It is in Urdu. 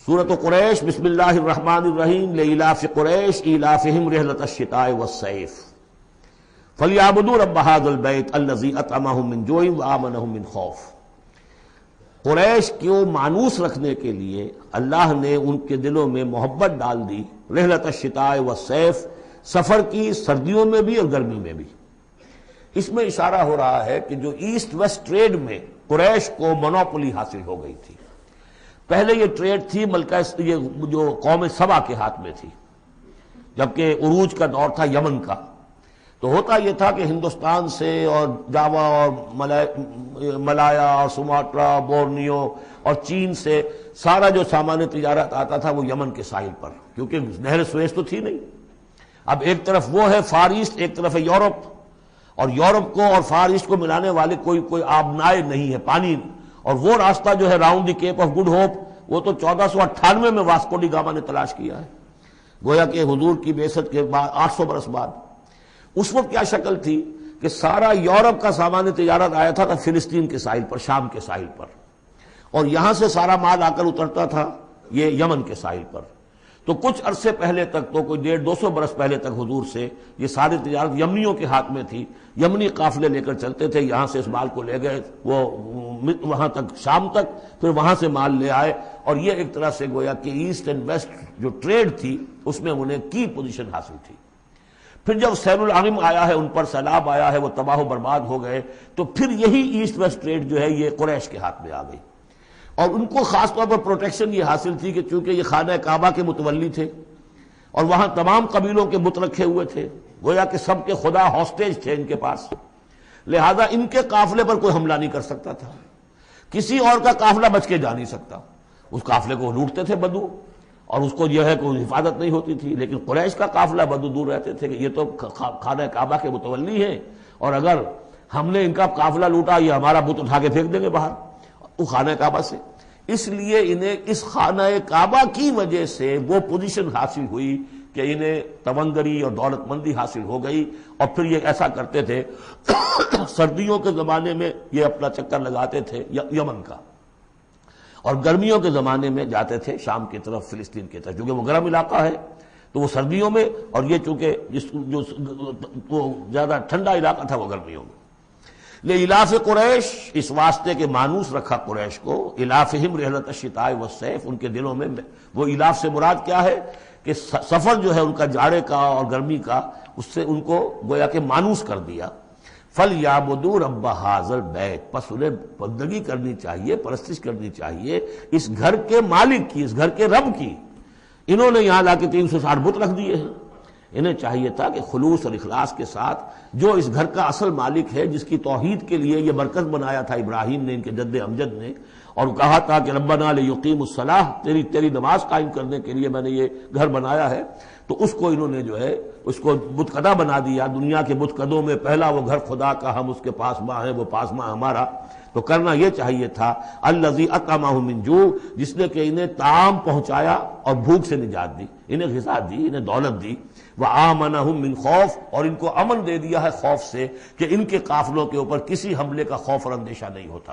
سورۃ قریش بسم اللہ الرحمن الرحیم لإلاف قریش إیلافہم رحلۃ الشتاء والصیف فلیعبدوا رب ھذا البیت الذی اطعمہم من جوع وآمنہم من خوف۔ قریش کو مانوس رکھنے کے لیے اللہ نے ان کے دلوں میں محبت ڈال دی، رحلۃ الشتاء والصیف، سفر کی سردیوں میں بھی اور گرمی میں بھی۔ اس میں اشارہ ہو رہا ہے کہ جو ایسٹ ویسٹ ٹریڈ میں قریش کو مونوپولی حاصل ہو گئی تھی۔ پہلے یہ ٹریڈ تھی یہ جو قوم سبا کے ہاتھ میں تھی، جبکہ عروج کا دور تھا یمن کا۔ تو ہوتا یہ تھا کہ ہندوستان سے اور جاوا اور ملایا اور سماٹرا، بورنیو اور چین سے سارا جو سامان تجارت آتا تھا وہ یمن کے ساحل پر، کیونکہ نہر سویس تو تھی نہیں۔ اب ایک طرف وہ ہے فار ایسٹ، ایک طرف ہے یورپ، اور یورپ کو اور فار ایسٹ کو ملانے والے کوئی آبنائے نہیں ہے، پانی۔ اور وہ راستہ جو ہے round the cape of good hope, وہ تو 1498 میں واسکو ڈی گاما نے تلاش کیا ہے، گویا کہ حضور کی بعثت کے بعد 800 برس بعد۔ اس وقت کیا شکل تھی کہ سارا یورپ کا سامان تجارت آیا تھا فلسطین کے ساحل پر، شام کے ساحل پر، اور یہاں سے سارا مال آ کر اترتا تھا یہ یمن کے ساحل پر۔ تو کچھ عرصے پہلے تک، تو کوئی 150-200 برس پہلے تک حضور سے یہ ساری تجارت یمنیوں کے ہاتھ میں تھی۔ یمنی قافلے لے کر چلتے تھے، یہاں سے اس مال کو لے گئے وہ وہاں تک شام تک، پھر وہاں سے مال لے آئے، اور یہ ایک طرح سے گویا کہ ایسٹ اینڈ ویسٹ جو ٹریڈ تھی اس میں انہیں کی پوزیشن حاصل تھی۔ پھر جب سیل العظم آیا ہے، ان پر سیلاب آیا ہے، وہ تباہ و برباد ہو گئے، تو پھر یہی ایسٹ ویسٹ ٹریڈ جو ہے یہ قریش کے ہاتھ میں آ گئی، اور ان کو خاص طور پر پروٹیکشن یہ حاصل تھی کہ چونکہ یہ خانہ کعبہ کے متولی تھے اور وہاں تمام قبیلوں کے بت رکھے ہوئے تھے، گویا کہ سب کے خدا ہاسٹیج تھے ان کے پاس، لہذا ان کے قافلے پر کوئی حملہ نہیں کر سکتا تھا، کسی اور کا قافلہ بچ کے جا نہیں سکتا۔ اس قافلے کو لوٹتے تھے بدو، اور اس کو جو ہے کوئی حفاظت نہیں ہوتی تھی، لیکن قریش کا قافلہ بدو دور رہتے تھے کہ یہ تو خانہ کعبہ کے متولی ہیں، اور اگر ہم نے ان کا قافلہ لوٹا یہ ہمارا بت اٹھا کے پھینک دیں گے باہر وہ خانہ کعبہ سے۔ اس لیے انہیں اس خانہ کعبہ کی وجہ سے وہ پوزیشن حاصل ہوئی کہ انہیں تونگری اور دولت مندی حاصل ہو گئی، اور پھر یہ ایسا کرتے تھے سردیوں کے زمانے میں یہ اپنا چکر لگاتے تھے یمن کا، اور گرمیوں کے زمانے میں جاتے تھے شام کی طرف، فلسطین کی طرف، چونکہ وہ گرم علاقہ ہے تو وہ سردیوں میں، اور یہ چونکہ جو زیادہ ٹھنڈا علاقہ تھا وہ گرمیوں میں۔ لإلاف قریش، اس واسطے کے مانوس رکھا قریش کو، إلافہم رحلۃ الشتاء والصیف، ان کے دلوں میں وہ الاف سے مراد کیا ہے کہ سفر جو ہے ان کا جاڑے کا اور گرمی کا، اس سے ان کو گویا کہ مانوس کر دیا۔ فَلْيَعْبُدُوا رَبَّ هَذَا الْبَيْتِ، پس انہیں بندگی کرنی چاہیے، پرستش کرنی چاہیے اس گھر کے مالک کی، اس گھر کے رب کی۔ انہوں نے یہاں لا کے 360 بت رکھ دیے ہیں، انہیں چاہیے تھا کہ خلوص اور اخلاص کے ساتھ جو اس گھر کا اصل مالک ہے، جس کی توحید کے لیے یہ مرکز بنایا تھا ابراہیم نے، ان کے جد امجد نے، اور کہا تھا کہ ربنا لیقیموا الصلاۃ، تیری نماز قائم کرنے کے لیے میں نے یہ گھر بنایا ہے، تو اس کو انہوں نے جو ہے اس کو بت کدہ بنا دیا۔ دنیا کے بت کدوں میں پہلا وہ گھر خدا کا، ہم اس کے پاس ماں ہیں، وہ پاس ماں ہمارا۔ تو کرنا یہ چاہیے تھا الذی اطعمہم من جوع، جس نے کہ انہیں طعام پہنچایا اور بھوک سے نجات دی، انہیں غذا دی، انہیں دولت دی، وآمنہم من خوف، اور ان کو امن دے دیا ہے خوف سے کہ ان کے قافلوں کے اوپر کسی حملے کا خوف اور اندیشہ نہیں ہوتا۔